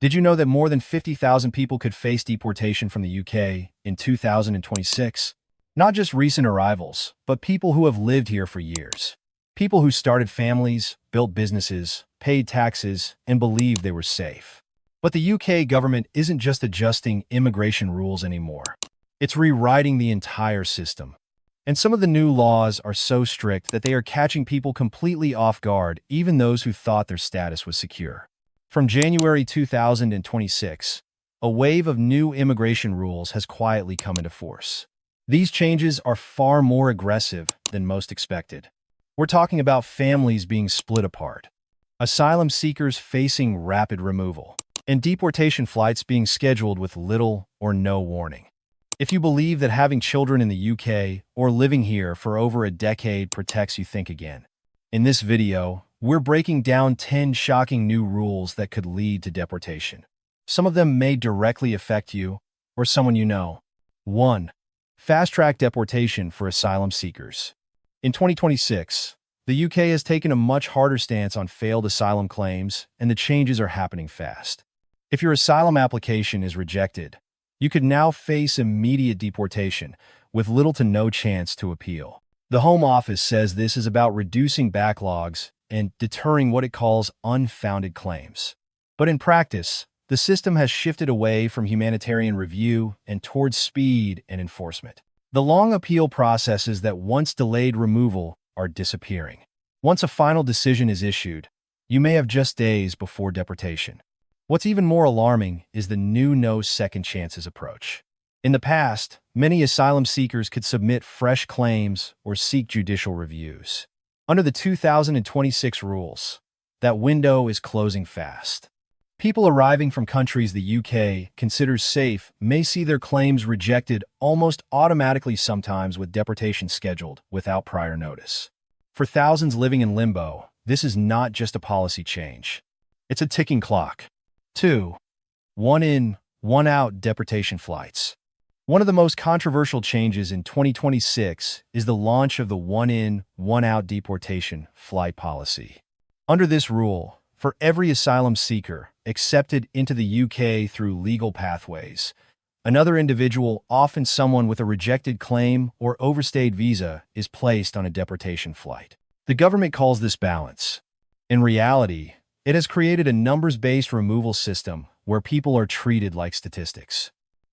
Did you know that more than 50,000 people could face deportation from the UK in 2026? Not just recent arrivals, but people who have lived here for years. People who started families, built businesses, paid taxes, and believed they were safe. But the UK government isn't just adjusting immigration rules anymore. It's rewriting the entire system. And some of the new laws are so strict that they are catching people completely off guard, even those who thought their status was secure. From January 2026, a wave of new immigration rules has quietly come into force. These changes are far more aggressive than most expected. We're talking about families being split apart, asylum seekers facing rapid removal, and deportation flights being scheduled with little or no warning. If you believe that having children in the UK or living here for over a decade protects you, think again. In this video, we're breaking down 10 shocking new rules that could lead to deportation. Some of them may directly affect you or someone you know. 1. Fast-track deportation for asylum seekers. In 2026, the UK has taken a much harder stance on failed asylum claims, and the changes are happening fast. If your asylum application is rejected, you could now face immediate deportation with little to no chance to appeal. The Home Office says this is about reducing backlogs and deterring what it calls unfounded claims. But in practice, the system has shifted away from humanitarian review and towards speed and enforcement. The long appeal processes that once delayed removal are disappearing. Once a final decision is issued, you may have just days before deportation. What's even more alarming is the new no second chances approach. In the past, many asylum seekers could submit fresh claims or seek judicial reviews. Under the 2026 rules, that window is closing fast. People arriving from countries the UK considers safe may see their claims rejected almost automatically, sometimes with deportation scheduled without prior notice. For thousands living in limbo, this is not just a policy change. It's a ticking clock. 2. One in, one out deportation flights. One of the most controversial changes in 2026 is the launch of the one-in, one-out deportation flight policy. Under this rule, for every asylum seeker accepted into the UK through legal pathways, another individual, often someone with a rejected claim or overstayed visa, is placed on a deportation flight. The government calls this balance. In reality, it has created a numbers-based removal system where people are treated like statistics.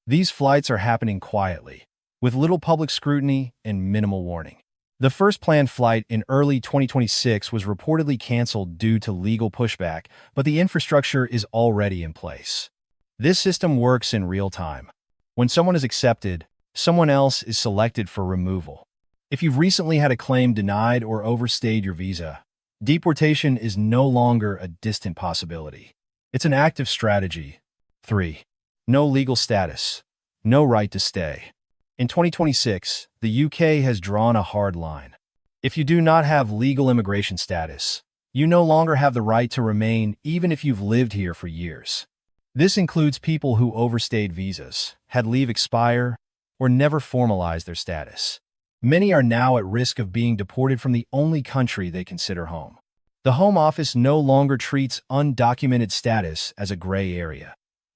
These flights are happening quietly, with little public scrutiny and minimal warning. The first planned flight in early 2026 was reportedly canceled due to legal pushback, but the infrastructure is already in place. This system works in real time. When someone is accepted, someone else is selected for removal. If you've recently had a claim denied or overstayed your visa, deportation is no longer a distant possibility. It's an active strategy. 3. No legal status. No right to stay. In 2026, the UK has drawn a hard line. If you do not have legal immigration status, you no longer have the right to remain even if you've lived here for years. This includes people who overstayed visas, had leave expire, or never formalized their status. Many are now at risk of being deported from the only country they consider home. The Home Office no longer treats undocumented status as a gray area.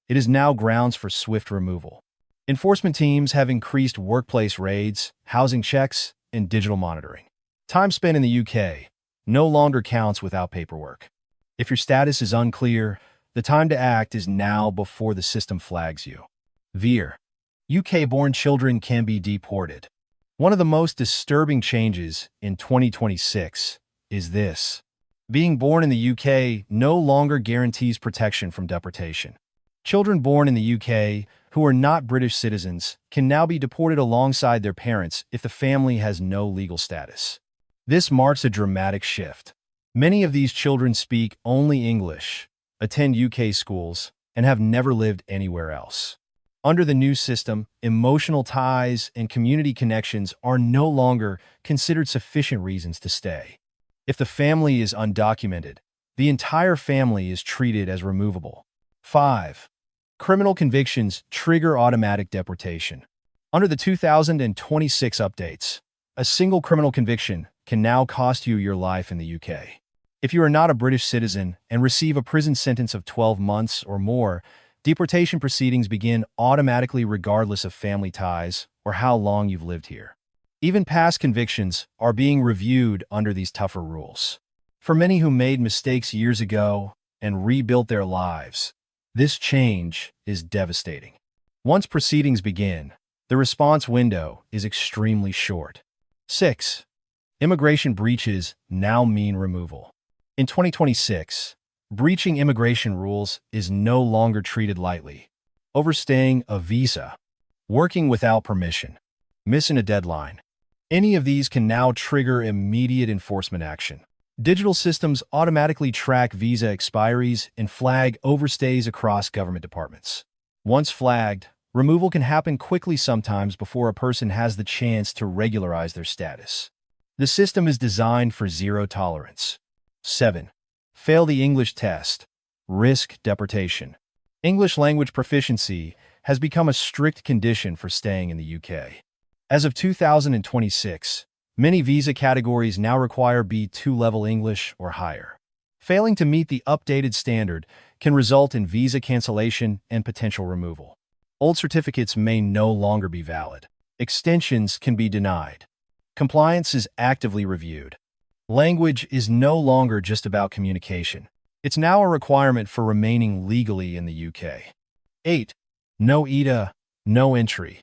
It is now grounds for swift removal. Enforcement teams have increased workplace raids, housing checks, and digital monitoring. Time spent in the UK no longer counts without paperwork. If your status is unclear, the time to act is now before the system flags you. Veer. UK-born children can be deported. One of the most disturbing changes in 2026 is this. Being born in the UK no longer guarantees protection from deportation. Children born in the UK who are not British citizens can now be deported alongside their parents if the family has no legal status. This marks a dramatic shift. Many of these children speak only English, attend UK schools, and have never lived anywhere else. Under the new system, emotional ties and community connections are no longer considered sufficient reasons to stay. If the family is undocumented, the entire family is treated as removable. 5. Criminal convictions trigger automatic deportation. Under the 2026 updates, a single criminal conviction can now cost you your life in the UK. If you are not a British citizen and receive a prison sentence of 12 months or more, deportation proceedings begin automatically regardless of family ties or how long you've lived here. Even past convictions are being reviewed under these tougher rules. For many who made mistakes years ago and rebuilt their lives, this change is devastating. Once proceedings begin, the response window is extremely short. 6. Immigration breaches now mean removal. In 2026, breaching immigration rules is no longer treated lightly. Overstaying a visa, working without permission, missing a deadline. Any of these can now trigger immediate enforcement action. Digital systems automatically track visa expiries and flag overstays across government departments. Once flagged, removal can happen quickly sometimes before a person has the chance to regularize their status. The system is designed for zero tolerance. 7. Fail the English test. Risk deportation. English language proficiency has become a strict condition for staying in the UK. As of 2026, many visa categories now require B2 level English or higher. Failing to meet the updated standard can result in visa cancellation and potential removal. Old certificates may no longer be valid. Extensions can be denied. Compliance is actively reviewed. Language is no longer just about communication. It's now a requirement for remaining legally in the UK. 8. No ETA, no entry.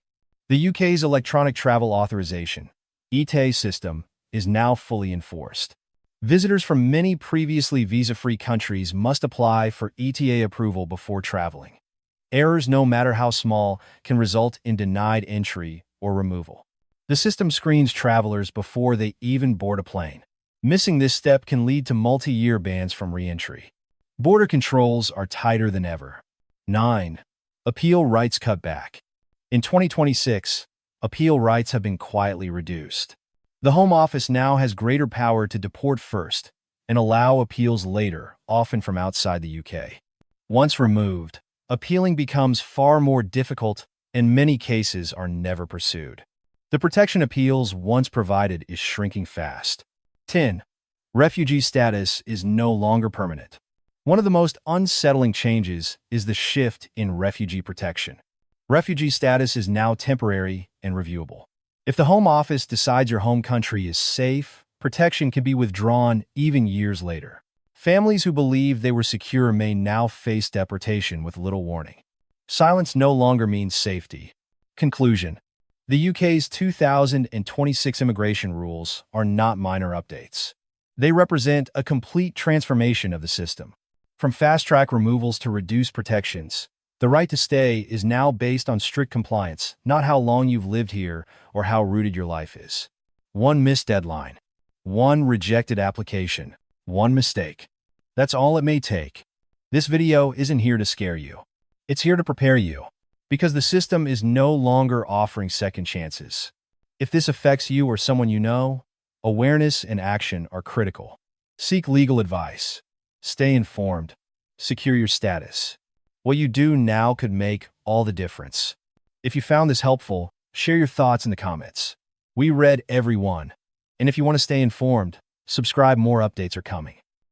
The UK's Electronic Travel Authorization (ETA) system is now fully enforced. Visitors from many previously visa-free countries must apply for ETA approval before traveling. Errors, no matter how small, can result in denied entry or removal. The system screens travelers before they even board a plane. Missing this step can lead to multi-year bans from re-entry. Border controls are tighter than ever. 9. Appeal rights cut back. In 2026, appeal rights have been quietly reduced. The Home Office now has greater power to deport first and allow appeals later, often from outside the UK. Once removed, appealing becomes far more difficult and many cases are never pursued. The protection appeals once provided is shrinking fast. 10. Refugee status is no longer permanent. One of the most unsettling changes is the shift in refugee protection. Refugee status is now temporary and reviewable. If the Home Office decides your home country is safe, protection can be withdrawn even years later. Families who believe they were secure may now face deportation with little warning. Silence no longer means safety. Conclusion. The UK's 2026 immigration rules are not minor updates. They represent a complete transformation of the system. From fast-track removals to reduced protections, the right to stay is now based on strict compliance, not how long you've lived here or how rooted your life is. One missed deadline, one rejected application, one mistake. That's all it may take. This video isn't here to scare you. It's here to prepare you. Because the system is no longer offering second chances. If this affects you or someone you know, awareness and action are critical. Seek legal advice. Stay informed. Secure your status. What you do now could make all the difference. If you found this helpful, share your thoughts in the comments. We read every one. And if you want to stay informed, subscribe, more updates are coming.